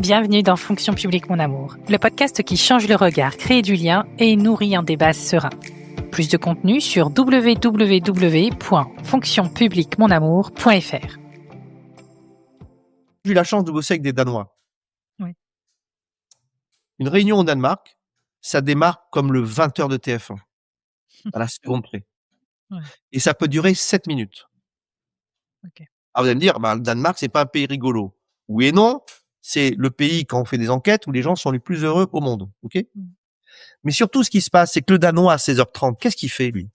Bienvenue dans Fonction publique mon amour, le podcast qui change le regard, crée du lien et nourrit un débat serein. Plus de contenu sur www.fonctionpubliquemonamour.fr. J'ai eu la chance de bosser avec des Danois. Oui. Une réunion au Danemark, ça démarre comme le 20h de TF1, à la seconde près. Ouais. Et ça peut durer 7 minutes. Ok. Alors vous allez me dire, le Danemark, c'est pas un pays rigolo. Oui et non, c'est le pays, quand on fait des enquêtes, où les gens sont les plus heureux au monde. Ok. Mais surtout, ce qui se passe, c'est que le Danois, à 16h30, qu'est-ce qu'il fait, lui?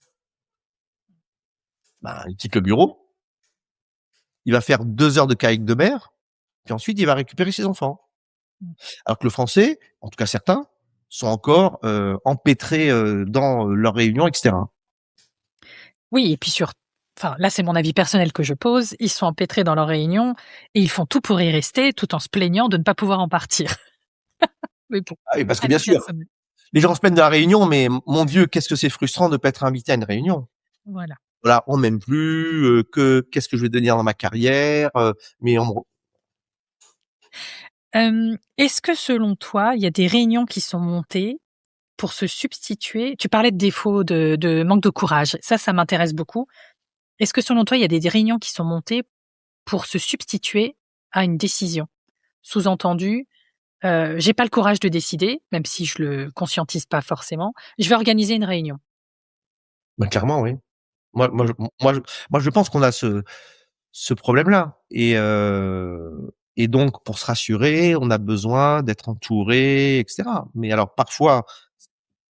Il quitte le bureau, il va faire 2 heures de kayak de mer, puis ensuite, il va récupérer ses enfants. Alors que le Français, en tout cas certains, sont encore empêtrés dans leurs réunions, etc. Oui, et puis là c'est mon avis personnel que je pose, ils sont empêtrés dans leurs réunions et ils font tout pour y rester tout en se plaignant de ne pas pouvoir en partir. Mais bon. Ah oui, parce que bien sûr, les gens se plaignent de la réunion, mais mon Dieu, qu'est-ce que c'est frustrant de ne pas être invité à une réunion. Voilà. Voilà, on m'aime plus, qu'est-ce que je vais devenir dans ma carrière, Est-ce que selon toi, il y a des réunions qui sont montées pour se substituer? Tu parlais de défaut, de manque de courage. Ça m'intéresse beaucoup. Est-ce que selon toi, il y a des réunions qui sont montées pour se substituer à une décision? Sous-entendu, j'ai pas le courage de décider, même si je le conscientise pas forcément. Je vais organiser une réunion. Clairement, oui. Moi, je pense qu'on a ce problème-là. Et donc, pour se rassurer, on a besoin d'être entouré, etc. Mais alors, parfois,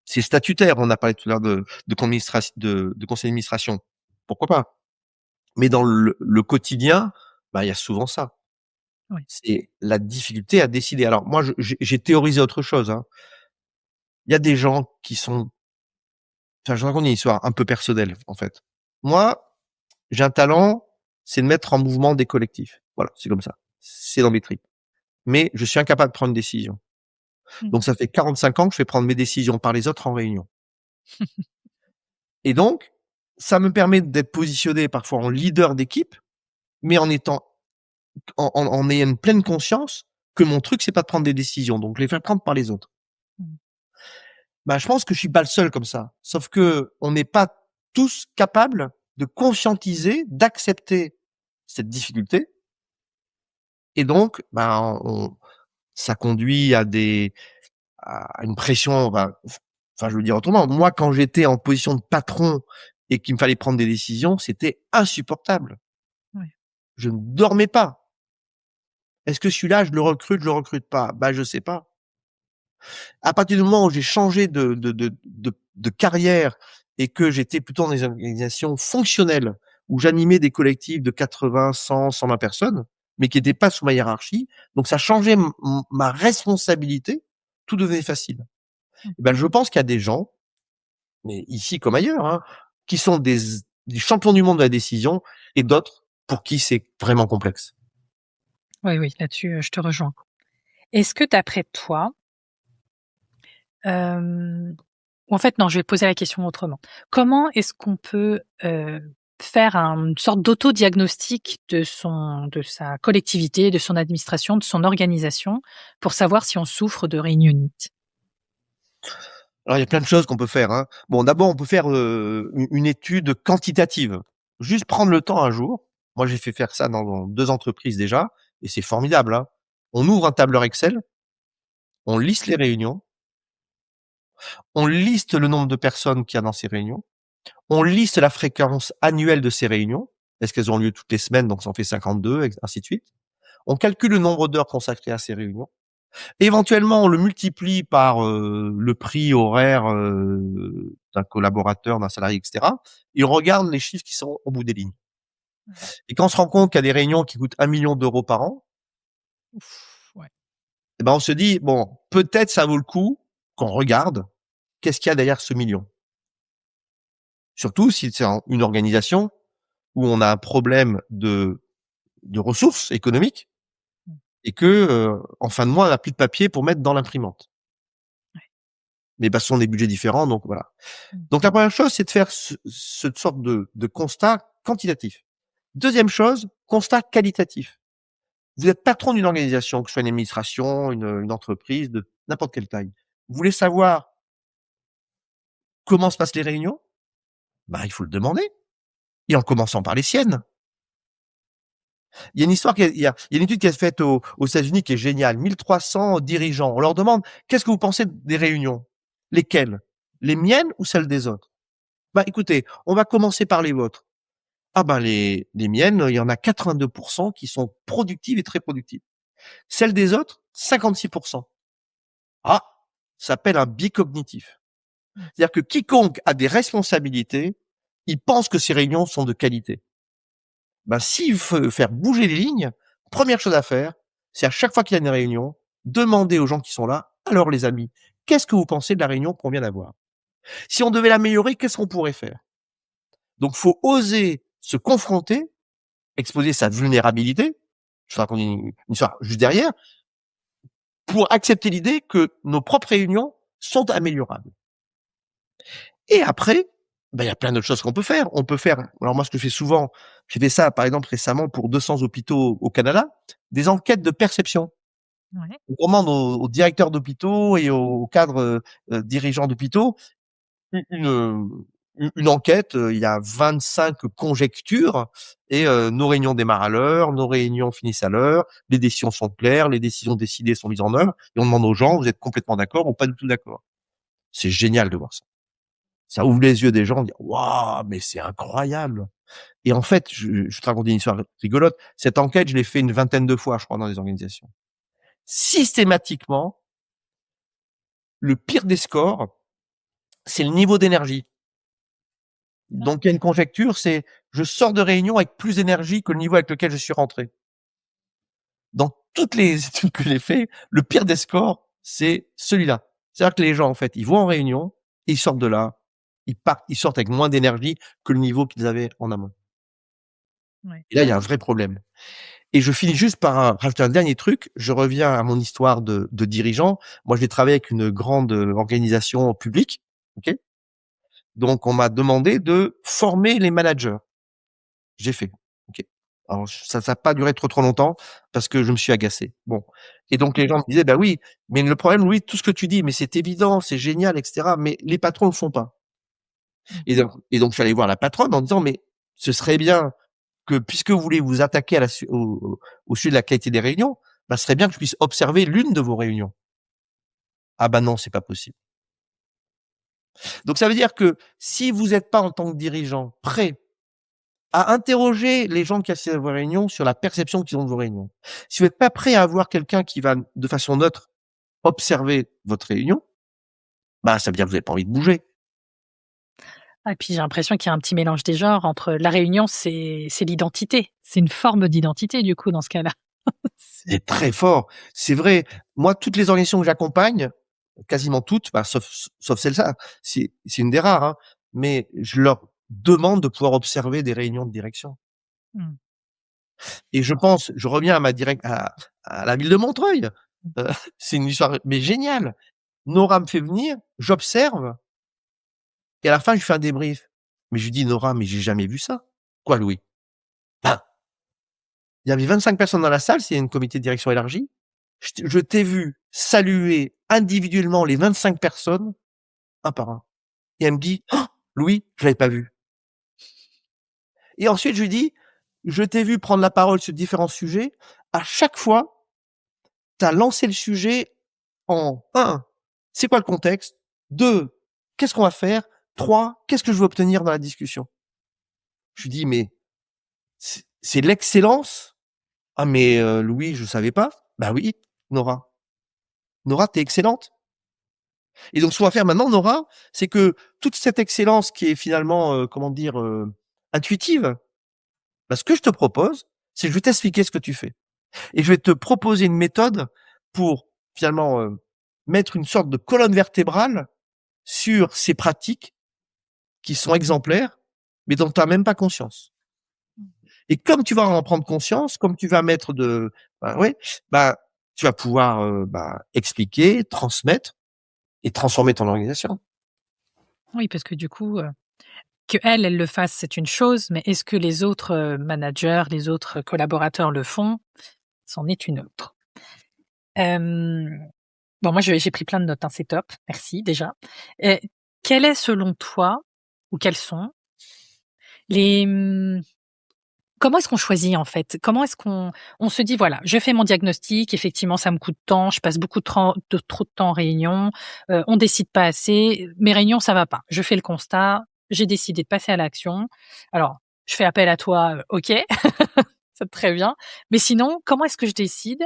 c'est statutaire. On a parlé tout à l'heure de conseil d'administration. Pourquoi pas? Mais dans le quotidien, il y a souvent ça. Oui. C'est la difficulté à décider. Alors, moi, j'ai théorisé autre chose, hein. Il y a des gens qui sont, je raconte une histoire un peu personnelle, en fait. Moi, j'ai un talent, c'est de mettre en mouvement des collectifs. Voilà, c'est comme ça. C'est dans mes tripes. Mais je suis incapable de prendre une décision. Donc ça fait 45 ans que je fais prendre mes décisions par les autres en réunion. Et donc, ça me permet d'être positionné parfois en leader d'équipe, mais en ayant une pleine conscience que mon truc, c'est pas de prendre des décisions. Donc, les faire prendre par les autres. Je pense que je suis pas le seul comme ça. Sauf que on n'est pas tous capables de conscientiser, d'accepter cette difficulté. Et donc, ça conduit à une pression, je veux dire autrement. Moi, quand j'étais en position de patron et qu'il me fallait prendre des décisions, c'était insupportable. Ouais. Je ne dormais pas. Est-ce que celui-là, je le recrute pas? Je sais pas. À partir du moment où j'ai changé de carrière et que j'étais plutôt dans des organisations fonctionnelles où j'animais des collectifs de 80, 100, 120 personnes, mais qui n'étaient pas sous ma hiérarchie, donc ça changeait ma responsabilité, tout devenait facile. Je pense qu'il y a des gens, mais ici comme ailleurs, hein, qui sont des champions du monde de la décision et d'autres pour qui c'est vraiment complexe. Oui, là-dessus, je te rejoins. Est-ce que d'après toi, en fait, non, je vais poser la question autrement. Comment est-ce qu'on peut faire une sorte d'autodiagnostic de sa collectivité, de son administration, de son organisation, pour savoir si on souffre de réunionnite? Alors, il y a plein de choses qu'on peut faire, hein. Bon, d'abord, on peut faire une étude quantitative. Juste prendre le temps un jour. Moi, j'ai fait faire ça dans 2 entreprises déjà, et c'est formidable, hein. On ouvre un tableur Excel, on liste les réunions, on liste le nombre de personnes qu'il y a dans ces réunions, on liste la fréquence annuelle de ces réunions. Est-ce qu'elles ont lieu toutes les semaines? Donc, ça en fait 52, et ainsi de suite. On calcule le nombre d'heures consacrées à ces réunions. Éventuellement, on le multiplie par le prix horaire d'un collaborateur, d'un salarié, etc. Et on regarde les chiffres qui sont au bout des lignes. Et quand on se rend compte qu'il y a des réunions qui coûtent 1 million d'euros par an, Ouais. on se dit, bon, peut-être ça vaut le coup qu'on regarde qu'est-ce qu'il y a derrière ce million. Surtout si c'est une organisation où on a un problème de ressources économiques et que en fin de mois, on n'a plus de papier pour mettre dans l'imprimante. Mais ce sont des budgets différents, donc voilà. Donc la première chose, c'est de faire cette sorte de constat quantitatif. Deuxième chose, constat qualitatif. Vous êtes patron d'une organisation, que ce soit une administration, une entreprise de n'importe quelle taille. Vous voulez savoir comment se passent les réunions? Bah, il faut le demander et en commençant par les siennes. Il y a une histoire il y a une étude qui est faite aux États-Unis qui est géniale. 1300 dirigeants. On leur demande: «Qu'est-ce que vous pensez des réunions?» «Lesquelles? Les miennes ou celles des autres?» «Bah, écoutez, on va commencer par les vôtres». «Ah ben, les miennes, il y en a 82 qui sont productives et très productives. Celles des autres, 56 Ah! Ça s'appelle un biais cognitif. Mmh. C'est-à-dire que quiconque a des responsabilités, il pense que ses réunions sont de qualité. Ben, s'il veut faire bouger les lignes, première chose à faire, c'est à chaque fois qu'il y a une réunion, demander aux gens qui sont là: «Alors les amis, qu'est-ce que vous pensez de la réunion qu'on vient d'avoir? Si on devait l'améliorer, qu'est-ce qu'on pourrait faire?» Donc faut oser se confronter, exposer sa vulnérabilité, je te raconte une histoire juste derrière, pour accepter l'idée que nos propres réunions sont améliorables. Et après, ben, il y a plein d'autres choses qu'on peut faire. On peut faire, alors moi, ce que je fais souvent, j'ai fait ça, par exemple, récemment pour 200 hôpitaux au Canada, des enquêtes de perception. Ouais. On demande aux directeurs d'hôpitaux et aux cadres, dirigeants d'hôpitaux une enquête, il y a 25 conjectures et nos réunions démarrent à l'heure, nos réunions finissent à l'heure, les décisions sont claires, les décisions décidées sont mises en œuvre et on demande aux gens: «Vous êtes complètement d'accord ou pas du tout d'accord?» C'est génial de voir ça. Ça ouvre les yeux des gens, dire: «Waouh, mais c'est incroyable!» Et en fait, je te raconte une histoire rigolote. Cette enquête, je l'ai fait une vingtaine de fois, je crois, dans des organisations. Systématiquement, le pire des scores, c'est le niveau d'énergie. Ah, Donc il y a une conjecture, c'est: je sors de réunion avec plus d'énergie que le niveau avec lequel je suis rentré. Dans toutes les études que j'ai fait, le pire des scores, c'est celui-là. C'est-à-dire que les gens, en fait, ils vont en réunion et ils sortent de là, ils sortent avec moins d'énergie que le niveau qu'ils avaient en amont. ouais. Et là, il y a un vrai problème. Et je finis juste par rajouter un dernier truc. Je reviens à mon histoire de dirigeant. Moi, j'ai travaillé avec une grande, organisation publique, OK? Donc on m'a demandé de former les managers. J'ai fait, OK. Alors ça a pas duré trop longtemps parce que je me suis agacé. Bon, et donc les gens me disaient: «Bah oui, mais le problème, Louis, tout ce que tu dis, mais c'est évident, c'est génial et cetera, mais les patrons le font pas». Mmh. Et donc je suis allé voir la patronne en disant: «Mais ce serait bien que puisque vous voulez vous attaquer à la su au sujet de la qualité des réunions, bah, ce serait bien que je puisse observer l'une de vos réunions». «Ah bah non, c'est pas possible». Donc ça veut dire que si vous êtes pas en tant que dirigeant prêt à interroger les gens qui assistent à vos réunions sur la perception qu'ils ont de vos réunions, si vous êtes pas prêt à avoir quelqu'un qui va de façon neutre observer votre réunion, bah, ça veut dire que vous avez pas envie de bouger. Ah, et puis j'ai l'impression qu'il y a un petit mélange des genres entre la réunion, c'est l'identité. C'est une forme d'identité du coup dans ce cas-là. C'est C'est très fort. C'est vrai. Moi, toutes les organisations que j'accompagne, quasiment toutes, bah, sauf celle-là, c'est une des rares, hein, mais je leur demande de pouvoir observer des réunions de direction. mmh. Et je reviens à ma direct à la ville de Montreuil. Heu, c'est une histoire mais géniale. Nora me fait venir, j'observe et à la fin, je lui fais un débrief. Mais je lui dis: «Nora, mais j'ai jamais vu ça». «Quoi, Louis?» «Ben, il y avait 25 personnes dans la salle, c'est un comité de direction élargi. Je t'ai vu saluer individuellement les 25 personnes, un par un». Et elle me dit: «Oh, Louis, je l'avais pas vu». Et ensuite, je lui dis: «Je t'ai vu prendre la parole sur différents sujets. À chaque fois, tu as lancé le sujet en 1, c'est quoi le contexte? 2, qu'est-ce qu'on va faire? 3, qu'est-ce que je veux obtenir dans la discussion?» Je lui dis: «Mais c'est l'excellence?» «Ah mais Louis, je savais pas». «Bah oui, Nora. Nora, tu es excellente». Et donc ce qu'on va faire maintenant, Nora, c'est que toute cette excellence qui est finalement, comment dire? Intuitive, bah, ce que je te propose, c'est que je vais t'expliquer ce que tu fais et je vais te proposer une méthode pour finalement, mettre une sorte de colonne vertébrale sur ces pratiques qui sont exemplaires, mais dont tu as même pas conscience. Et comme tu vas en prendre conscience, comme tu vas mettre de bah, ouais, bah, tu vas pouvoir, bah, expliquer, transmettre et transformer ton organisation. Oui, parce que du coup, qu'elle, elle le fasse, c'est une chose, mais est-ce que les autres, managers, les autres collaborateurs le font? c'en est une autre. Bon, moi, j'ai pris plein de notes, hein, c'est top. Merci, déjà. Quel est, selon toi, ou quels sont les, comment est-ce qu'on choisit, en fait? Comment est-ce qu'on se dit: «Voilà, je fais mon diagnostic, effectivement, ça me coûte tant, je passe beaucoup trop de temps en réunion, on décide pas assez, mes réunions, ça va pas». Je fais le constat, j'ai décidé de passer à l'action. Alors, je fais appel à toi, OK, c'est très bien. Mais sinon, comment est-ce que je décide?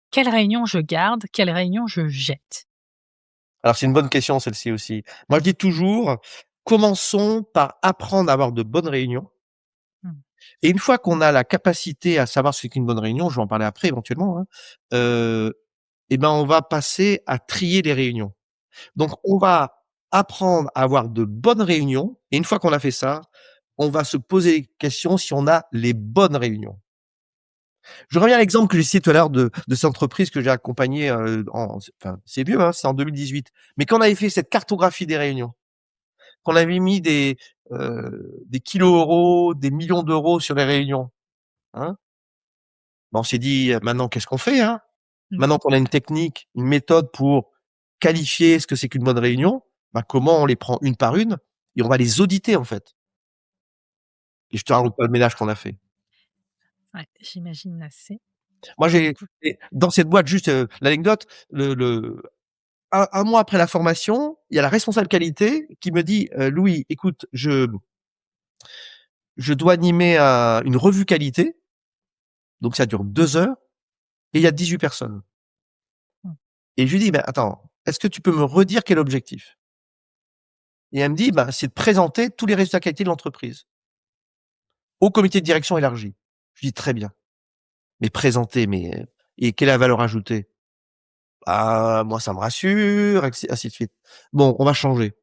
Quelle réunion je garde? Quelle réunion je jette? Alors c'est une bonne question celle-ci aussi. Moi je dis toujours, commençons par apprendre à avoir de bonnes réunions Mmh. et une fois qu'on a la capacité à savoir ce qu'est une bonne réunion, je vais en parler après éventuellement, hein, et ben, on va passer à trier les réunions. Donc on va apprendre à avoir de bonnes réunions et une fois qu'on a fait ça, on va se poser les questions si on a les bonnes réunions. Je reviens à l'exemple que j'ai cité tout à l'heure de cette entreprise que j'ai accompagnée, enfin c'est vieux, hein, c'est en 2018. Mais quand on avait fait cette cartographie des réunions, qu'on avait mis des kilos euros, des millions d'euros sur les réunions, hein, ben on s'est dit: «Maintenant qu'est-ce qu'on fait, hein?» Mmh. Maintenant qu'on a une technique, une méthode pour qualifier ce que c'est qu'une bonne réunion, bah, comment on les prend une par une et on va les auditer, en fait. Et je te raconte pas le ménage qu'on a fait. Ouais, j'imagine assez. Moi, Du j'ai coup, et dans cette boîte, juste, l'anecdote, le 1 mois après la formation, il y a la responsable qualité qui me dit: «Louis, écoute, je dois animer une revue qualité, donc ça dure 2 heures et il y a 18 personnes». mmh, Et je lui dis: «Ben, attends, est-ce que tu peux me redire quel est l'objectif?» Et elle me dit: «Ben, c'est de présenter tous les résultats qualité de l'entreprise au comité de direction élargi». Je dis: «Très bien, mais présenter, et quelle est la valeur ajoutée?» «Ah, moi, ça me rassure» et ainsi de suite. «Bon, on va changer.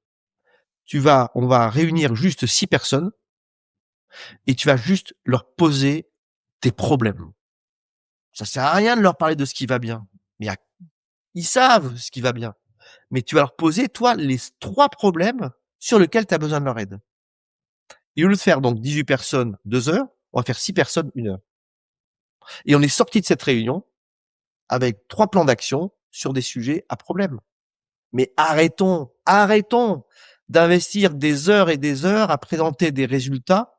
On va réunir juste 6 personnes et tu vas juste leur poser tes problèmes. Ça sert à rien de leur parler de ce qui va bien. Mais ils savent ce qui va bien. Mais tu vas leur poser, toi, les 3 problèmes sur lesquels tu as besoin de leur aide. Et au lieu de faire donc 18 personnes, 2 heures, on va faire 6 personnes, 1 heure. Et on est sorti de cette réunion avec 3 plans d'action sur des sujets à problème. Mais arrêtons d'investir des heures et des heures à présenter des résultats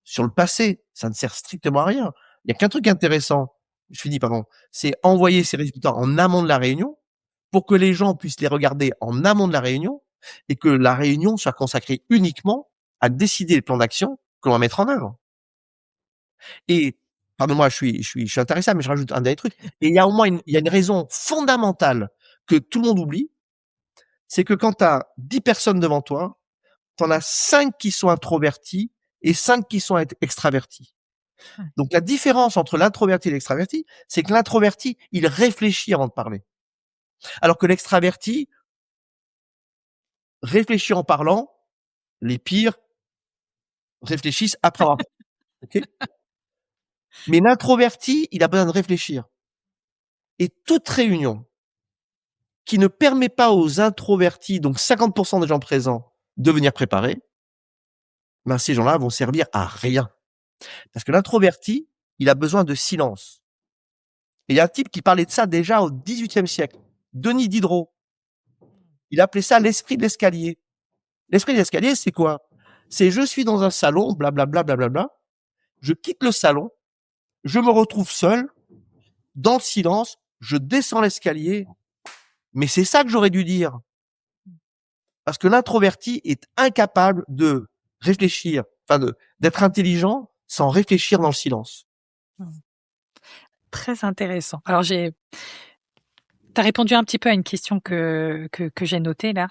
sur le passé. Ça ne sert strictement à rien. Il y a qu'un truc intéressant, je finis, pardon, c'est envoyer ces résultats en amont de la réunion pour que les gens puissent les regarder en amont de la réunion et que la réunion soit consacrée uniquement à décider le plan d'action que l'on va mettre en œuvre. Et pardonne-moi, je suis intéressé, mais je rajoute un dernier truc. Et il y a au moins il y a une raison fondamentale que tout le monde oublie, c'est que quand tu as 10 personnes devant toi, tu en as 5 qui sont introvertis et 5 qui sont extravertis. ouais. Donc la différence entre l'introverti et l'extraverti, c'est que l'introverti, il réfléchit avant de parler. Alors que l'extraverti réfléchit en parlant, les pires réfléchissent après avoir OK? Mais l'introverti, il a besoin de réfléchir. Et toute réunion qui ne permet pas aux introvertis, donc 50% des gens présents, de venir préparer, ben ces gens-là vont servir à rien. Parce que l'introverti, il a besoin de silence. Et il y a un type qui parlait de ça déjà au XVIIIe siècle, Denis Diderot. Il appelait ça l'esprit de l'escalier. L'esprit de l'escalier, c'est quoi? C'est je suis dans un salon, blablabla, blablabla. Je quitte le salon, je me retrouve seul, dans le silence, je descends l'escalier. Mais c'est ça que j'aurais dû dire. Parce que l'introverti est incapable de réfléchir, enfin d'être intelligent sans réfléchir dans le silence. Mmh. Très intéressant. Alors tu as répondu un petit peu à une question que j'ai notée là.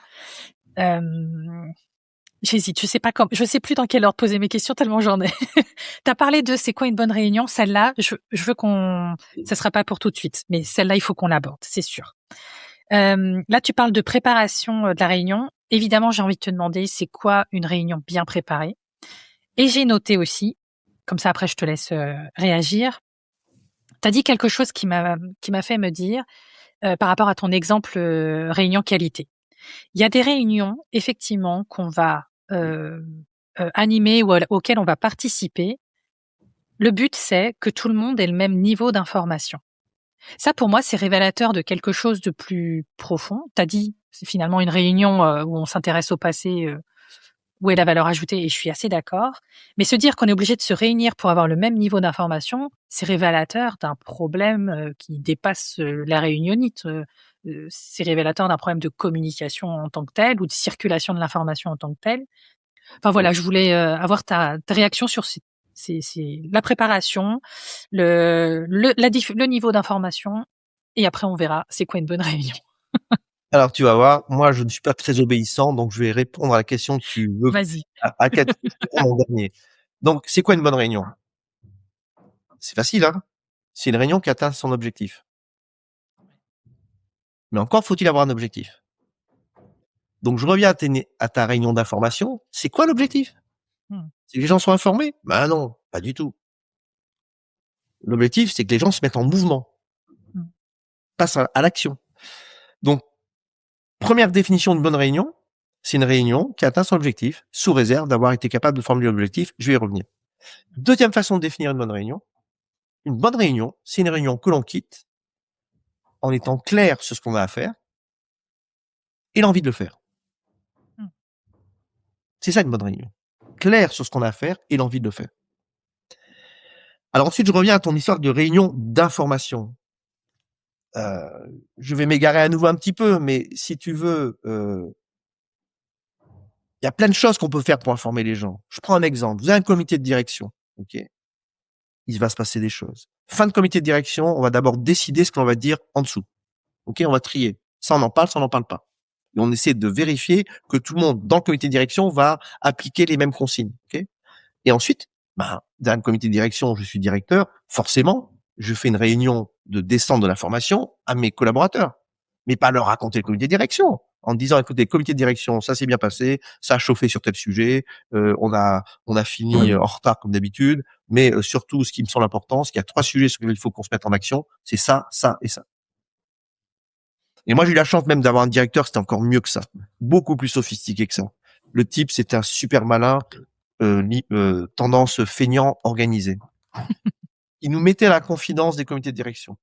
J'hésite, je sais plus dans quel ordre poser mes questions tellement j'en ai. Tu as parlé de c'est quoi une bonne réunion, celle-là, je veux ça sera pas pour tout de suite, mais celle-là, il faut qu'on l'aborde, c'est sûr. Là, tu parles de préparation, de la réunion. Évidemment, j'ai envie de te demander, c'est quoi une réunion bien préparée? Et j'ai noté aussi, comme ça après je te laisse, réagir. Tu as dit quelque chose qui m'a fait me dire, par rapport à ton exemple, réunion qualité. Il y a des réunions, effectivement, qu'on va, animer ou auxquelles on va participer Le but, c'est que tout le monde ait le même niveau d'information. Ça, pour moi, c'est révélateur de quelque chose de plus profond. Tu as dit, c'est finalement une réunion où on s'intéresse au passé, où est la valeur ajoutée, et je suis assez d'accord. Mais se dire qu'on est obligé de se réunir pour avoir le même niveau d'information, c'est révélateur d'un problème qui dépasse la réunionite. C'est révélateur d'un problème de communication en tant que tel, ou de circulation de l'information en tant que telle. Enfin voilà, je voulais avoir ta réaction sur la préparation, le niveau d'information, et après on verra c'est quoi une bonne réunion. Alors tu vas voir, moi je ne suis pas très obéissant, donc je vais répondre à la question que tu veux Vas-y. à laquelle tu réponds en dernier. Donc c'est quoi une bonne réunion? C'est facile, hein? C'est une réunion qui atteint son objectif. Mais encore faut-il avoir un objectif. Donc je reviens à ta réunion d'information. C'est quoi l'objectif? C'est que les gens soient informés? Ben non, pas du tout. L'objectif, c'est que les gens se mettent en mouvement, passent à l'action. Donc, première définition d'une bonne réunion, c'est une réunion qui atteint son objectif, sous réserve d'avoir été capable de formuler l'objectif. Je vais y revenir. Deuxième façon de définir une bonne réunion, c'est une réunion que l'on quitte en étant clair sur ce qu'on a à faire et l'envie de le faire. C'est ça une bonne réunion. Clair sur ce qu'on a à faire et l'envie de le faire. Alors ensuite, je reviens à ton histoire de réunion d'information. Je vais m'égarer à nouveau un petit peu, mais si tu veux, il y a plein de choses qu'on peut faire pour informer les gens. Je prends un exemple. Vous avez un comité de direction, ok? Il va se passer des choses. Fin de comité de direction, on va d'abord décider ce qu'on va dire en dessous. Ok, on va trier. Ça, on en parle, ça, on n'en parle pas. Et on essaie de vérifier que tout le monde dans le comité de direction va appliquer les mêmes consignes. Ok. Et ensuite, dans le comité de direction, je suis directeur. Forcément, je fais une réunion de descente de l'information à mes collaborateurs, mais pas leur raconter le comité de direction en disant, écoutez, comité de direction, ça s'est bien passé, ça a chauffé sur tel sujet, on a fini en retard comme d'habitude, mais surtout, ce qui me semble important, c'est qu'il y a 3 sujets sur lesquels il faut qu'on se mette en action, c'est ça, ça et ça. Et moi, j'ai eu la chance même d'avoir un directeur, c'était encore mieux que ça, beaucoup plus sophistiqué que ça. Le type, c'était un super malin, tendance feignant, organisé. Il nous mettait à la confidence des comités de direction.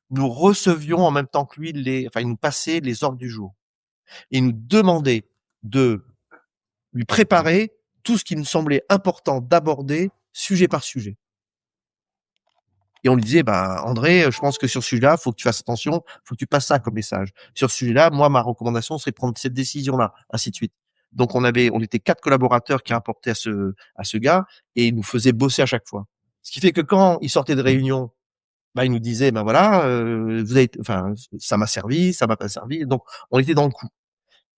Nous recevions en même temps que lui il nous passait les ordres du jour. Et il nous demandait de lui préparer tout ce qui nous semblait important d'aborder sujet par sujet. Et on lui disait, André, je pense que sur ce sujet-là, faut que tu fasses attention, faut que tu passes ça comme message. Sur ce sujet-là, moi, ma recommandation serait de prendre cette décision-là, ainsi de suite. Donc, on était 4 collaborateurs qui rapportaient à ce gars et il nous faisait bosser à chaque fois. Ce qui fait que quand il sortait de réunion, il nous disait, voilà, ça m'a servi, ça m'a pas servi. Donc, on était dans le coup.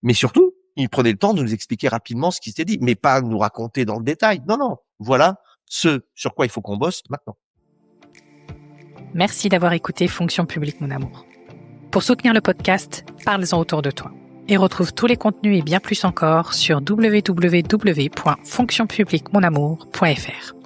Mais surtout, il prenait le temps de nous expliquer rapidement ce qui s'était dit, mais pas nous raconter dans le détail. Non, non. Voilà ce sur quoi il faut qu'on bosse maintenant. Merci d'avoir écouté Fonction publique, mon amour. Pour soutenir le podcast, parle-en autour de toi. Et retrouve tous les contenus et bien plus encore sur www.fonctionpubliquemonamour.fr.